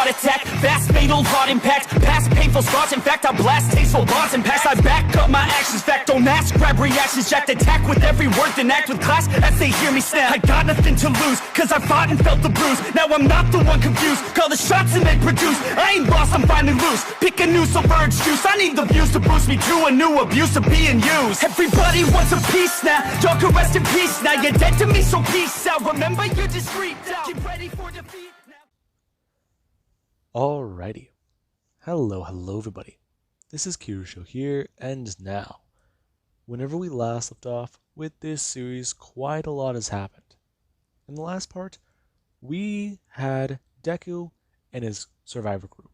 heart attack. Fast, fatal, hard impact. Past painful scars, in fact, I blast tasteful bars and pass. I back up my actions, fact, don't ask, grab reactions, jacked, attack with every word, then act with class as they hear me snap. I got nothing to lose, cause I fought and felt the bruise. Now I'm not the one confused, call the shots and they produce. I ain't lost, I'm finally loose, pick a new submerged juice. I need the views to boost me to a new abuse of being used. Everybody wants a piece now, y'all can rest in peace now. You're dead to me, so peace out. Remember you're discreet now, get ready for defeat now. Alrighty. Hello everybody. This is Kirusho here, and now, whenever we last left off with this series, quite a lot has happened. In the last part, we had Deku and his survivor group.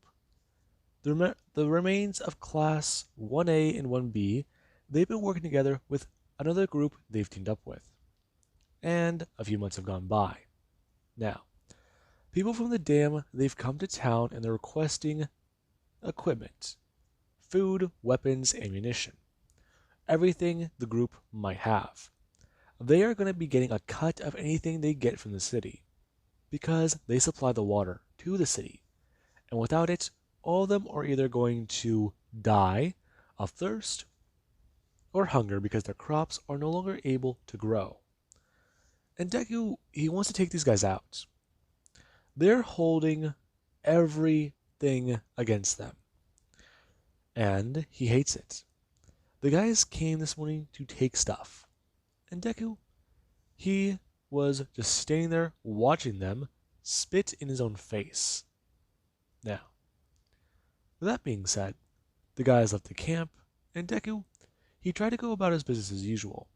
The remains of Class 1A and 1B, they've been working together with another group they've teamed up with. And a few months have gone by. Now, people from the dam, they've come to town and they're requesting equipment. Food, weapons, ammunition. Everything the group might have. They are going to be getting a cut of anything they get from the city, because they supply the water to the city, and without it, all of them are either going to die of thirst or hunger because their crops are no longer able to grow. And Deku, he wants to take these guys out. They're holding everything against them, and he hates it. The guys came this morning to take stuff, and Deku, he was just standing there watching them spit in his own face. Now, with that being said, the guys left the camp, and Deku, he tried to go about his business as usual.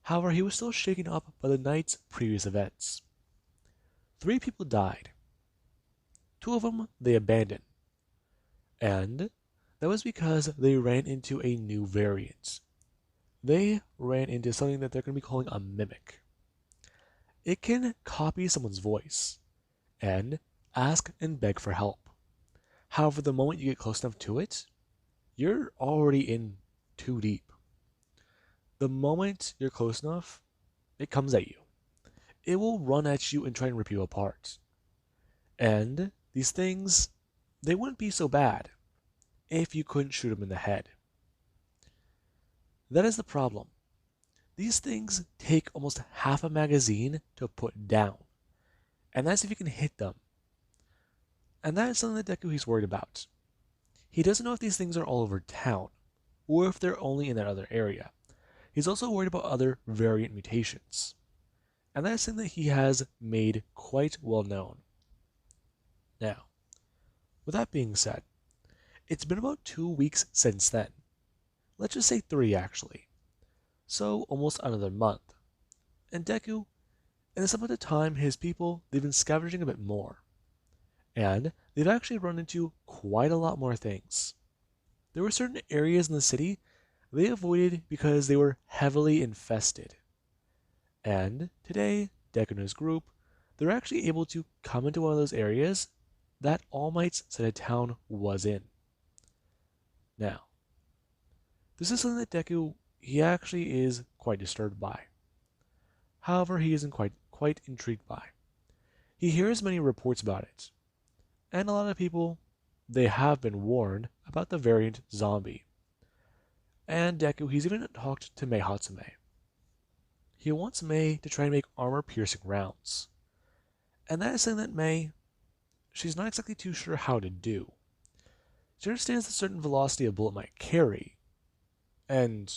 However, he was still shaken up by the night's previous events. 3 people died. 2 of them they abandoned, and that was because they ran into a new variant. They ran into something that they're going to be calling a mimic. It can copy someone's voice and ask and beg for help. However, the moment you get close enough to it, you're already in too deep. The moment you're close enough, it comes at you. It will run at you and try and rip you apart. And these things, they wouldn't be so bad if you couldn't shoot them in the head. That is the problem. These things take almost half a magazine to put down, and that's if you can hit them. And that is something that Deku he's worried about. He doesn't know if these things are all over town, or if they're only in that other area. He's also worried about other variant mutations, and that is something that he has made quite well known. Now, with that being said, it's been about 2 weeks since then. Let's just say 3 actually. So almost another month. And Deku, in some of the time, his people, they've been scavenging a bit more. And they've actually run into quite a lot more things. There were certain areas in the city they avoided because they were heavily infested. And today, Deku and his group, they're actually able to come into one of those areas that All Might's said a town was in. Now, this is something that Deku, he actually is quite disturbed by. However, he isn't quite intrigued by. He hears many reports about it, and a lot of people, they have been warned about the variant zombie. And Deku, he's even talked to Mei Hatsume. He wants Mei to try and make armor-piercing rounds. And that is something that Mei, she's not exactly too sure how to do. She understands the certain velocity a bullet might carry, and,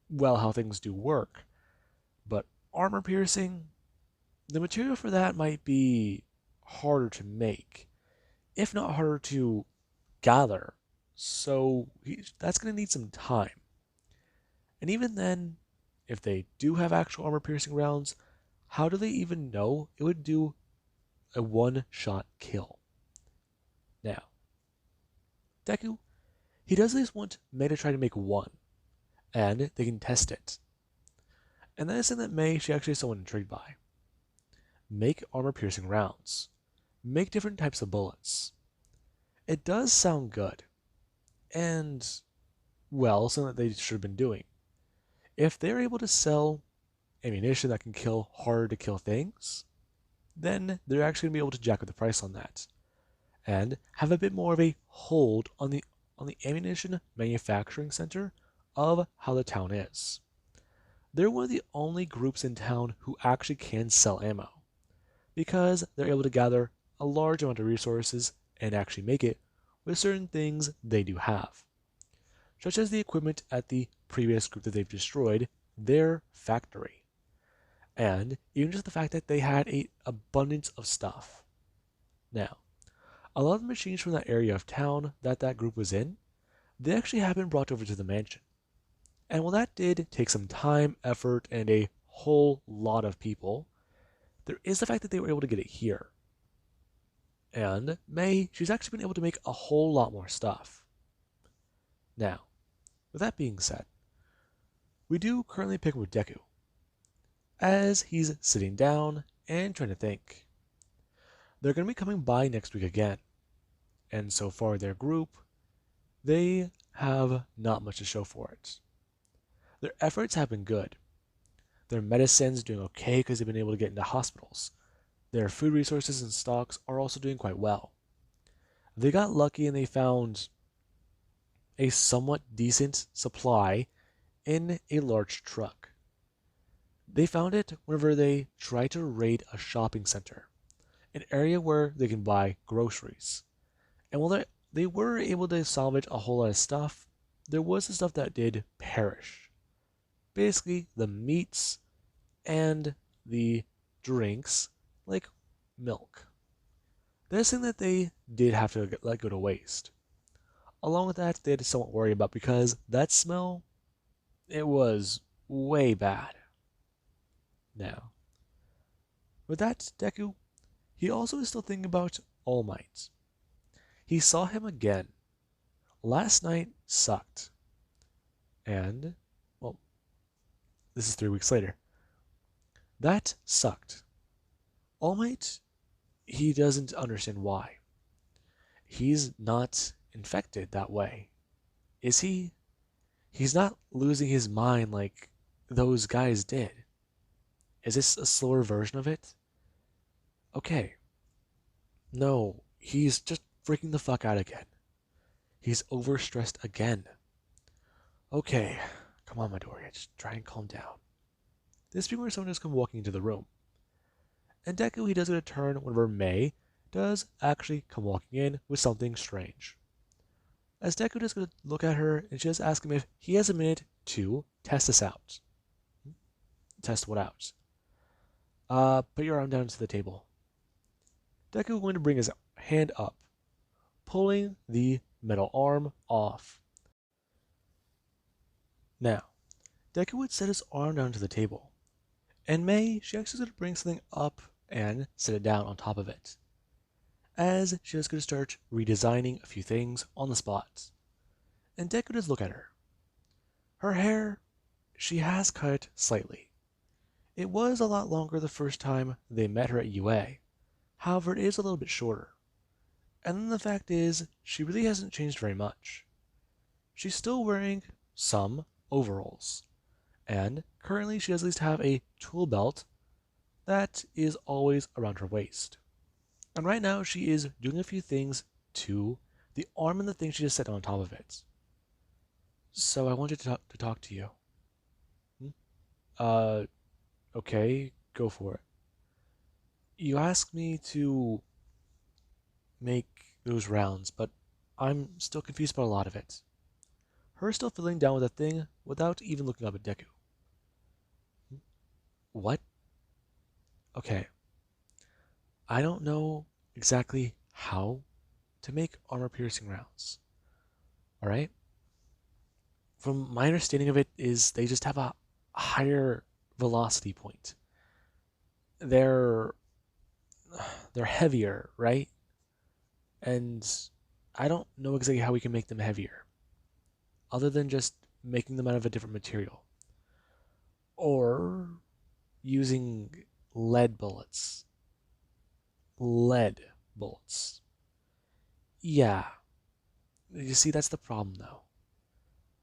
well, how things do work. But armor piercing, the material for that might be harder to make, if not harder to gather. So that's going to need some time. And even then, if they do have actual armor piercing rounds, how do they even know it would do a one-shot kill? Now, Deku, he does at least want Mei to try to make one, and they can test it. And that is something that Mei, she actually is somewhat intrigued by. Make armor-piercing rounds. Make different types of bullets. It does sound good. And, well, something that they should have been doing. If they're able to sell ammunition that can kill harder to kill things, then they're actually going to be able to jack up the price on that. and have a bit more of a hold on the ammunition manufacturing center of how the town is. They're one of the only groups in town who actually can sell ammo, because they're able to gather a large amount of resources and actually make it with certain things they do have, such as the equipment at the previous group that they've destroyed, their factory, and even just the fact that they had an abundance of stuff. Now, a lot of the machines from that area of town that that group was in, they actually have been brought over to the mansion. And while that did take some time, effort, and a whole lot of people, there is the fact that they were able to get it here. And May, she's actually been able to make a whole lot more stuff. Now, with that being said, we do currently pick with Deku, as he's sitting down and trying to think. They're going to be coming by next week again, and so far their group, they have not much to show for it. Their efforts have been good. Their medicine's doing okay because they've been able to get into hospitals. Their food resources and stocks are also doing quite well. They got lucky and they found a somewhat decent supply in a large truck. They found it whenever they tried to raid a shopping center, an area where they can buy groceries. And while they were able to salvage a whole lot of stuff, there was the stuff that did perish. Basically, the meats and the drinks, like milk. That's something that they did have to let go to waste. Along with that, they had to somewhat worry about because that smell, it was way bad. Now, with that, Deku, he also is still thinking about All Might. He saw him again. Last night sucked. And, well, this is 3 weeks later. That sucked. All Might, he doesn't understand why. He's not infected that way. Is he? He's not losing his mind like those guys did. Is this a slower version of it? Okay. No, he's just freaking the fuck out again. He's overstressed again. Okay, come on, Midoriya, just try and calm down. This being where someone just come walking into the room. And Deku, he does get a turn whenever May does actually come walking in with something strange. As Deku does go to look at her, and she does ask him if he has a minute to test this out. Test what out? Put your arm down to the table. Deku going to bring his hand up, pulling the metal arm off. Now, Deku would set his arm down to the table, and May, she actually is going to bring something up and set it down on top of it, as she is going to start redesigning a few things on the spot. And Deku does look at her. Her hair, she has cut slightly. It was a lot longer the first time they met her at UA. However, it is a little bit shorter. And then the fact is, she really hasn't changed very much. She's still wearing some overalls. And currently she does at least have a tool belt that is always around her waist. And right now she is doing a few things to the arm and the thing she just set on top of it. So I wanted to talk to you. Okay, go for it. You asked me to make those rounds, but I'm still confused about a lot of it. Her still fiddling down with that thing without even looking up at Deku. What? Okay. I don't know exactly how to make armor-piercing rounds. Alright? From my understanding of it is they just have a higher velocity point. They're heavier, right? And I don't know exactly how we can make them heavier, other than just making them out of a different material. Or using lead bullets. Lead bullets. Yeah. You see, that's the problem, though.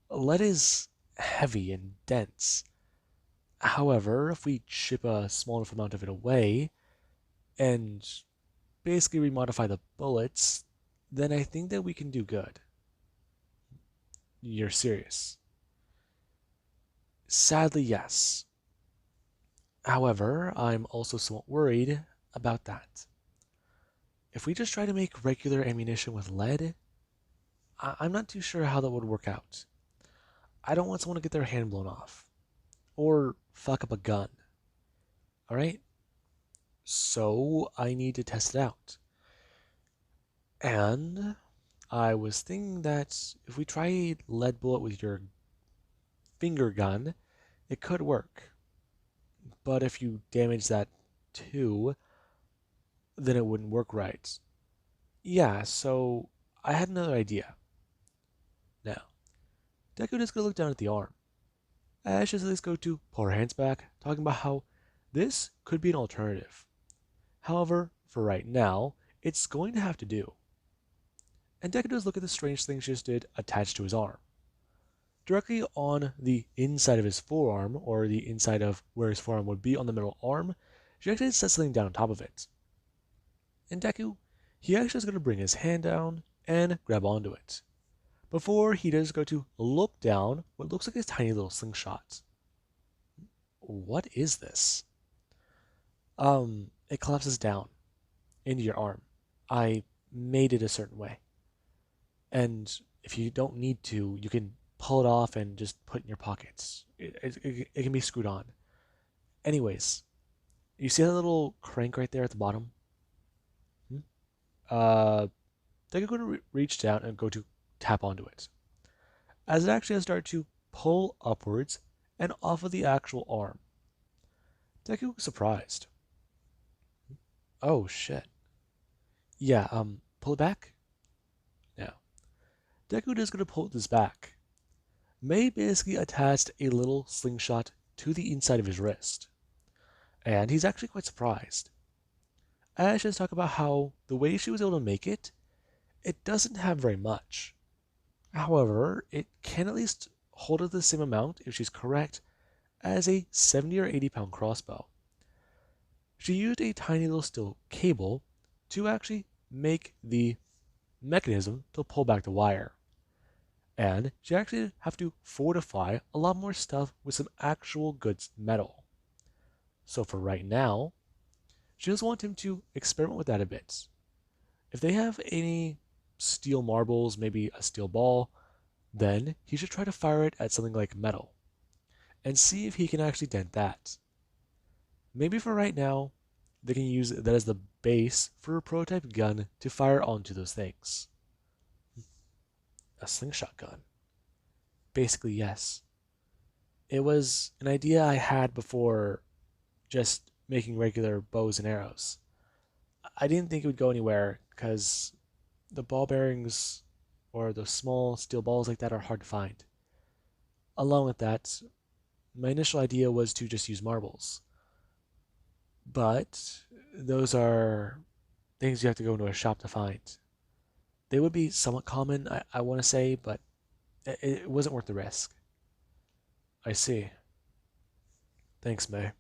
Lead is heavy and dense. However, if we chip a small enough amount of it away and basically remodify the bullets, then I think that we can do good. You're serious? Sadly, yes. However, I'm also somewhat worried about that. If we just try to make regular ammunition with lead, I'm not too sure how that would work out. I don't want someone to get their hand blown off or fuck up a gun. Alright? So I need to test it out. And I was thinking that if we try lead bullet with your finger gun, it could work. But if you damage that too, then it wouldn't work right. Yeah, so I had another idea. Now, Deku is gonna look down at the arm. Ash is at least go to pull her hands back, talking about how this could be an alternative. However, for right now, it's going to have to do. And Deku does look at the strange thing she just did attached to his arm. Directly on the inside of his forearm, or the inside of where his forearm would be on the middle arm, she actually sets something down on top of it. And Deku, he actually is going to bring his hand down and grab onto it. Before he does go to look down what looks like a tiny little slingshot. What is this? It collapses down into your arm. I made it a certain way. And if you don't need to, you can pull it off and just put it in your pockets. It can be screwed on. Anyways, you see that little crank right there at the bottom? Hmm? Uh, they're going to reach down and go to tap onto it. As it actually has started to pull upwards and off of the actual arm. Deku was surprised. Oh shit. Yeah, pull it back? Now, Deku is going to pull this back. May basically attached a little slingshot to the inside of his wrist. And he's actually quite surprised. Ash has talked about how the way she was able to make it, it doesn't have very much. However, it can at least hold the same amount, if she's correct, as a 70 or 80-pound crossbow. She used a tiny little steel cable to actually make the mechanism to pull back the wire. And she actually have to fortify a lot more stuff with some actual good metal. So for right now, she just wants him to experiment with that a bit. If they have any steel marbles, maybe a steel ball, then he should try to fire it at something like metal and see if he can actually dent that. Maybe for right now, they can use that as the base for a prototype gun to fire onto those things. A slingshot gun. Basically, yes. It was an idea I had before just making regular bows and arrows. I didn't think it would go anywhere because the ball bearings or the small steel balls like that are hard to find. Along with that, my initial idea was to just use marbles. But those are things you have to go into a shop to find. They would be somewhat common, I want to say, but it wasn't worth the risk. I see. Thanks, May.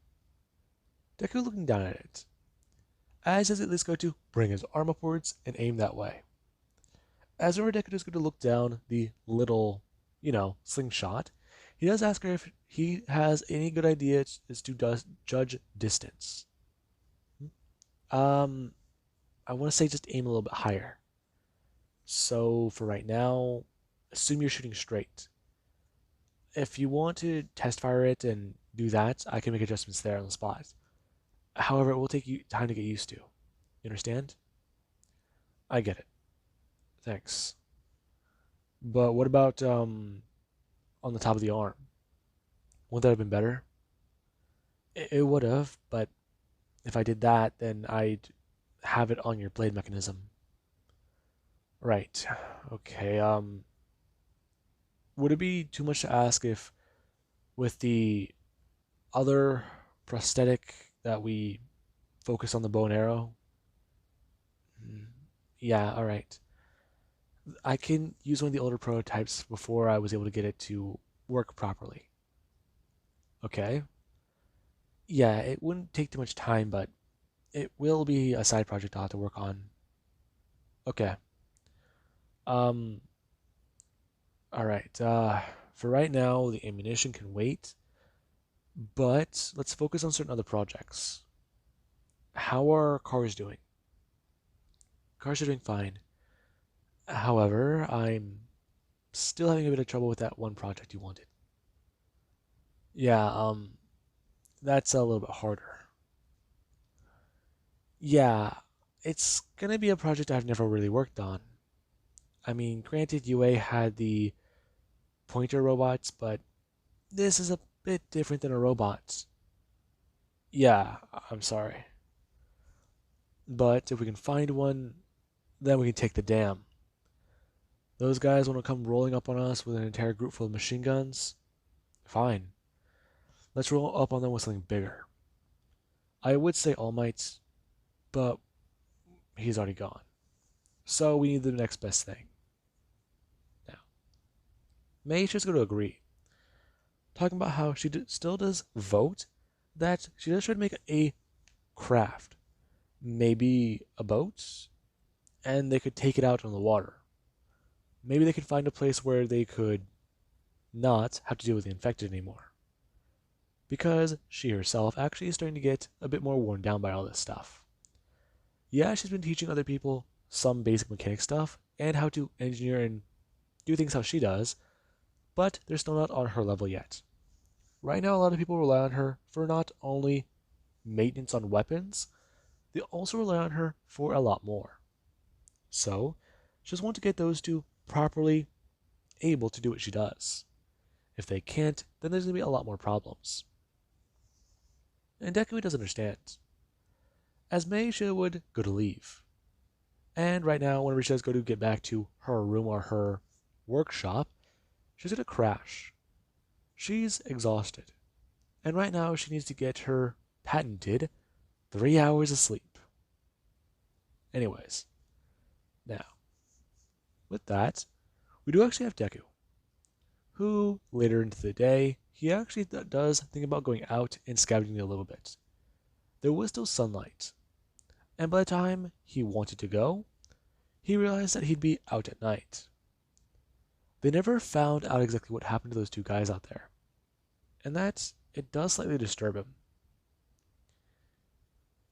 Deku looking down at it. As does at least go to bring his arm upwards and aim that way. As Deku is going to look down the little, slingshot, he does ask her if he has any good ideas as to judge distance. I want to say just aim a little bit higher. So for right now, assume you're shooting straight. If you want to test fire it and do that, I can make adjustments there on the spot. However, it will take you time to get used to. You understand? I get it. Thanks. But what about on the top of the arm? Wouldn't that have been better? It would have, but if I did that, then I'd have it on your blade mechanism. Right. Okay. Would it be too much to ask if with the other prosthetic that we focus on the bow and arrow? Yeah, all right. I can use one of the older prototypes before I was able to get it to work properly. Okay. Yeah, it wouldn't take too much time, but it will be a side project I'll have to work on. Okay. Um, all right. For right now, the ammunition can wait, but let's focus on certain other projects. How are cars doing? Cars are doing fine. However, I'm still having a bit of trouble with that one project you wanted. Yeah, that's a little bit harder. Yeah, it's gonna be a project I've never really worked on. I mean, granted, UA had the pointer robots, but this is a bit different than a robot. Yeah, I'm sorry. But if we can find one, then we can take the dam. Those guys want to come rolling up on us with an entire group full of machine guns? Fine. Let's roll up on them with something bigger. I would say All Might, but he's already gone. So we need the next best thing. Now, May just going to agree. Talking about how she still does vote, that she does try to make a craft. Maybe a boat, and they could take it out on the water. Maybe they could find a place where they could not have to deal with the infected anymore. Because she herself actually is starting to get a bit more worn down by all this stuff. Yeah, she's been teaching other people some basic mechanic stuff and how to engineer and do things how she does, but they're still not on her level yet. Right now, a lot of people rely on her for not only maintenance on weapons, they also rely on her for a lot more. So, just want to get those two properly able to do what she does. If they can't, then there's going to be a lot more problems. And Deku does understand. As May, she would go to leave. And right now, whenever she does go to get back to her room or her workshop, she's going to crash. She's exhausted. And right now, she needs to get her patented 3 hours of sleep. Anyways, now, with that, we do actually have Deku, who later into the day, he actually does think about going out and scavenging a little bit. There was still sunlight, and by the time he wanted to go, he realized that he'd be out at night. They never found out exactly what happened to those two guys out there, and that it does slightly disturb him.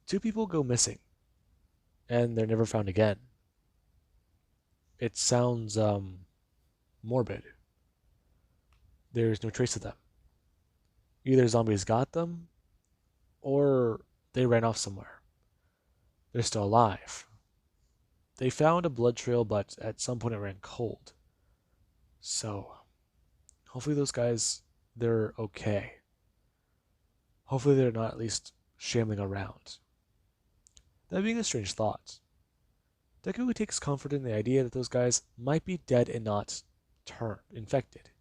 Two people go missing, and they're never found again. It sounds, morbid. There's no trace of them. Either zombies got them, or they ran off somewhere. They're still alive. They found a blood trail, but at some point it ran cold. So, hopefully those guys, they're okay. Hopefully they're not at least shambling around. That being a strange thought, Deku takes comfort in the idea that those guys might be dead and not turned infected.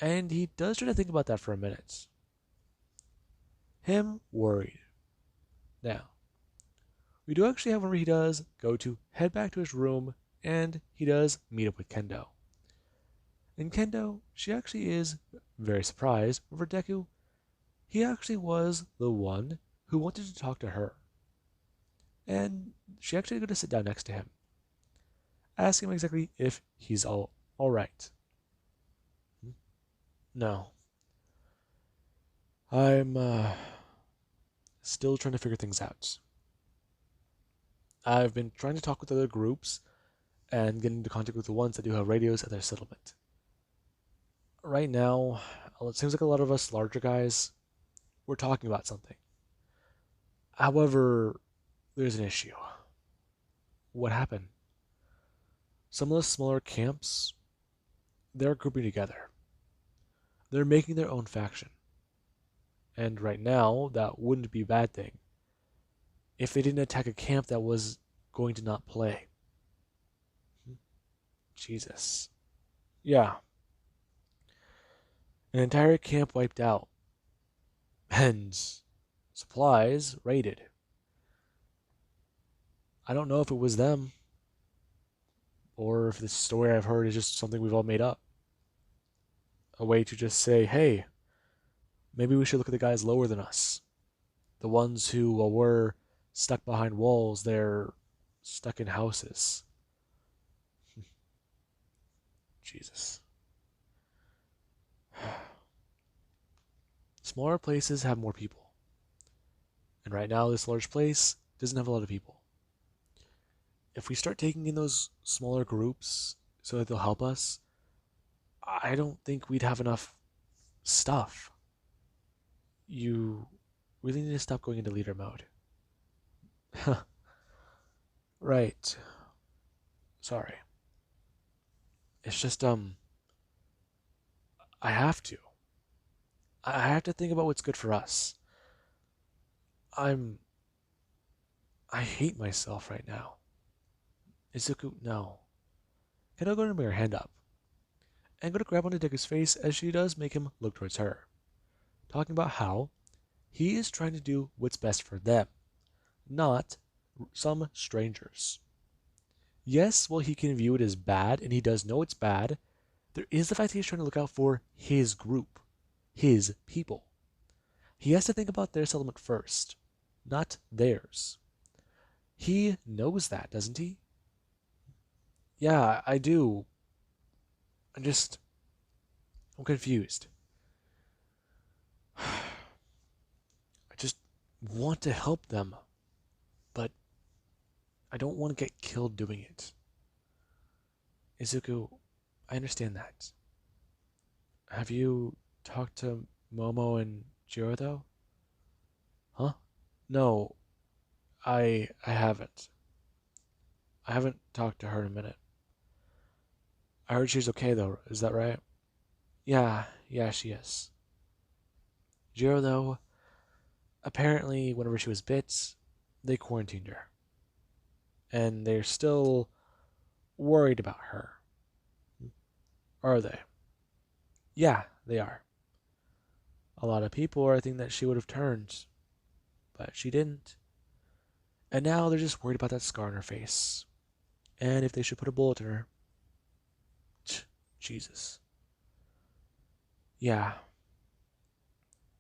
And he does try to think about that for a minute. Him worried. Now, we do actually have where he does go to head back to his room and he does meet up with Kendo. And Kendo, she actually is very surprised over Deku. He actually was the one who wanted to talk to her. And she actually going to sit down next to him, ask him exactly if he's all right. No. I'm still trying to figure things out. I've been trying to talk with other groups and get into contact with the ones that do have radios at their settlement. Right now, it seems like a lot of us larger guys, we're talking about something. However, there's an issue. What happened? Some of the smaller camps, they're grouping together. They're making their own faction. And right now, that wouldn't be a bad thing if they didn't attack a camp that was going to not play. Jesus. Yeah. An entire camp wiped out. And supplies raided. I don't know if it was them, or if this story I've heard is just something we've all made up. A way to just say, hey, maybe we should look at the guys lower than us. The ones who, while we're stuck behind walls, they're stuck in houses. Jesus. Smaller places have more people. And right now, this large place doesn't have a lot of people. If we start taking in those smaller groups so that they'll help us, I don't think we'd have enough stuff. You really need to stop going into leader mode. Right. Sorry. It's just, I have to. I have to think about what's good for us. I'm. I hate myself right now. Izuku, no. Can I go and bring her hand up? And go to grab onto Deku's face as she does make him look towards her, talking about how he is trying to do what's best for them, not some strangers. Yes, while he can view it as bad, and he does know it's bad, there is the fact that he's trying to look out for his group, his people. He has to think about their settlement first, not theirs. He knows that, doesn't he? Yeah, I do. I'm just. I'm confused. I just want to help them, but I don't want to get killed doing it. Izuku, I understand that. Have you talked to Momo and Jiro though? Huh? No, I haven't. I haven't talked to her in a minute. I heard she's okay though, is that right? Yeah, she is. Jiro though, apparently whenever she was bit, they quarantined her. And they're still worried about her. Are they? Yeah, they are. A lot of people are thinking that she would have turned, but she didn't. And now they're just worried about that scar on her face. And if they should put a bullet in her. Jesus. Yeah.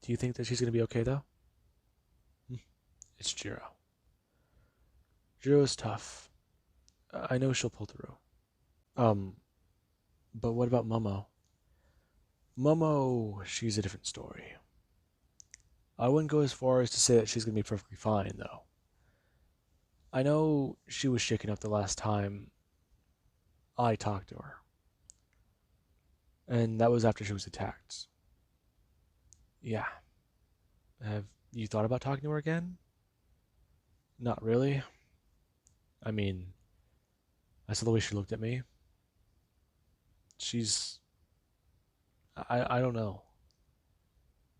Do you think that she's going to be okay, though? It's Jiro. Jiro's tough. I know she'll pull through. Um, but what about Momo? Momo, she's a different story. I wouldn't go as far as to say that she's going to be perfectly fine, though. I know she was shaken up the last time I talked to her. And that was after she was attacked. Yeah. Have you thought about talking to her again? Not really. I mean, I saw the way she looked at me. She's. I don't know.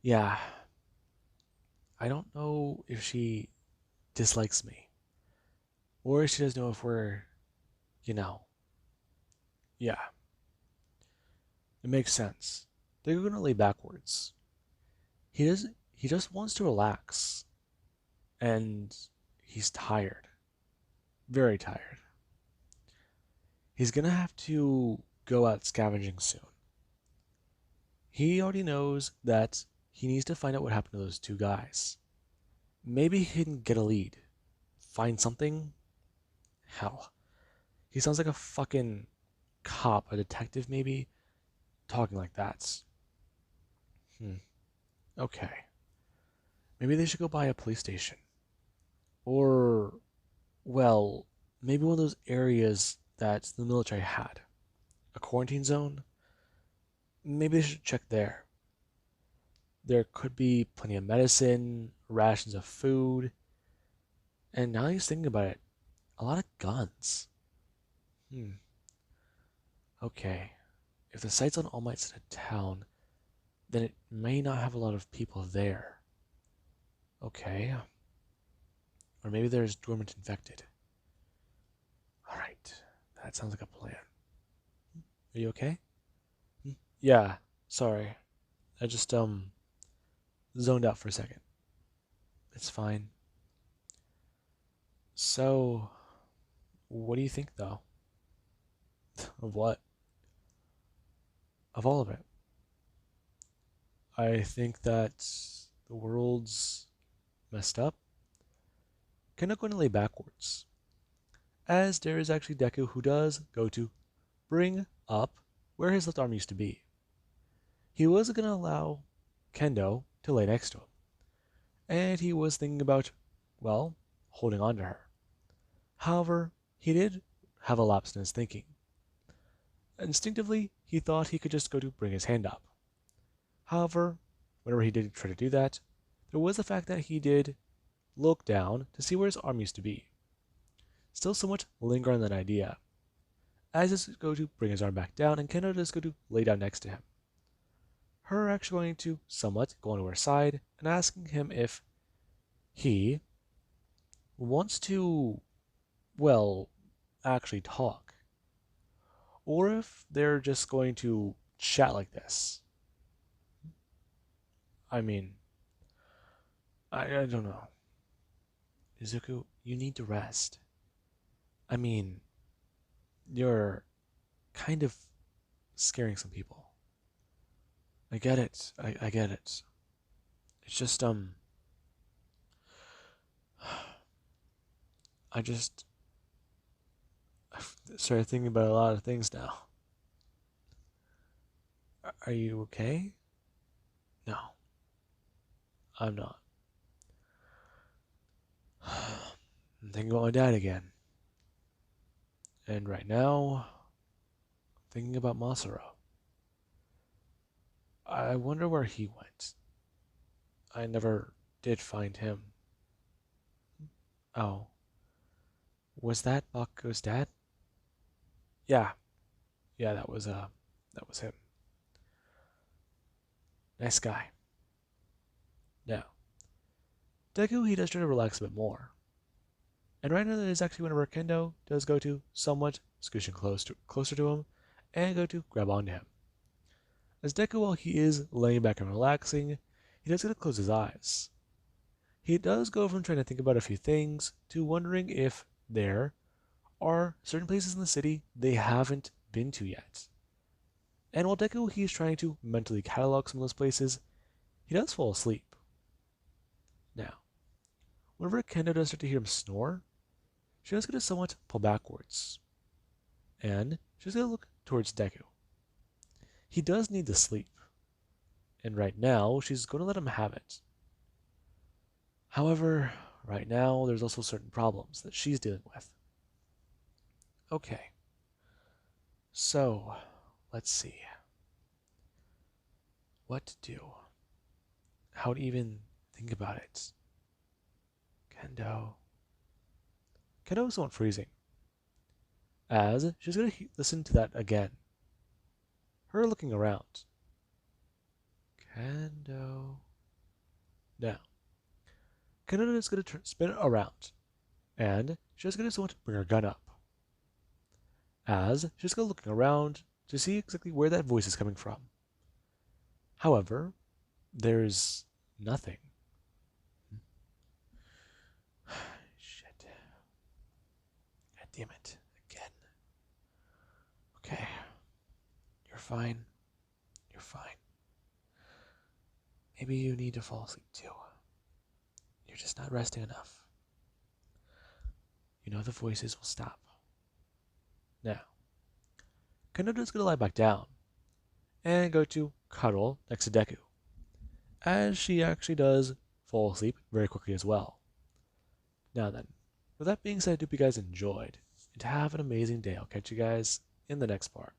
Yeah. I don't know if she dislikes me. Or if she doesn't know if we're, you know. Yeah. It makes sense. They're gonna lay backwards. He just wants to relax. And he's tired. Very tired. He's gonna have to go out scavenging soon. He already knows that he needs to find out what happened to those two guys. Maybe he can get a lead. Find something? Hell. He sounds like a fucking cop, a detective maybe, talking like that. Hmm. Okay. Maybe they should go by a police station. Or, well, maybe one of those areas that the military had. A quarantine zone? Maybe they should check there. There could be plenty of medicine, rations of food, and now he's thinking about it, a lot of guns. Hmm. Okay. If the site's on All Might side of town, then it may not have a lot of people there. Okay. Or maybe there's dormant infected. Alright. That sounds like a plan. Are you okay? Yeah. Sorry. I just, zoned out for a second. It's fine. So, what do you think, though? Of what? Of all of it. I think that the world's messed up. Kind of going to lay backwards. As there is actually Deku who does go to bring up where his left arm used to be. He wasn't going to allow Kendo to lay next to him, and he was thinking about, well, holding on to her. However, he did have a lapse in his thinking. Instinctively, he thought he could just go to bring his hand up. However, whenever he did try to do that, there was the fact that he did look down to see where his arm used to be. Still somewhat lingering on that idea, as he go to bring his arm back down, and Kendo does go to lay down next to him. Her actually going to somewhat go onto her side and asking him if he wants to, well, actually talk, or if they're just going to chat like this. I mean, I don't know. Izuku, you need to rest. I mean, you're kind of scaring some people. I get it. I get it. It's just, I just started thinking about a lot of things now. Are you okay? No, I'm not. I'm thinking about my dad again. And right now, I'm thinking about Masaru. I wonder where he went. I never did find him. Oh, was that Bakugo's dad? Yeah, yeah, that was him. Nice guy. Now, Deku, he does try to relax a bit more. And right now that is actually whenever Kendo does go to somewhat scooching closer to him and go to grab onto him. As Deku, while he is laying back and relaxing, he does get to close his eyes. He does go from trying to think about a few things to wondering if there are certain places in the city they haven't been to yet. And while Deku he is trying to mentally catalog some of those places, he does fall asleep. Now, whenever Kendo does start to hear him snore, she does get to somewhat pull backwards. And she's going to look towards Deku. He does need to sleep. And right now, she's going to let him have it. However, right now, there's also certain problems that she's dealing with. Okay. So, let's see. What to do? How to even think about it? Kendo. Kendo is somewhat freezing, as she's going to listen to that again. Her looking around. Kendo. Now, Kendo is going to spin it around, and she's going to somewhat bring her gun up, as she's going to looking around to see exactly where that voice is coming from. However, there's nothing. Shit. God damn it. Again. Okay. You're fine. You're fine. Maybe you need to fall asleep too. You're just not resting enough. You know the voices will stop. Now, Kanoda's gonna lie back down and go to cuddle next to Deku, as she actually does fall asleep very quickly as well. Now then, with that being said, I hope you guys enjoyed, and have an amazing day. I'll catch you guys in the next part.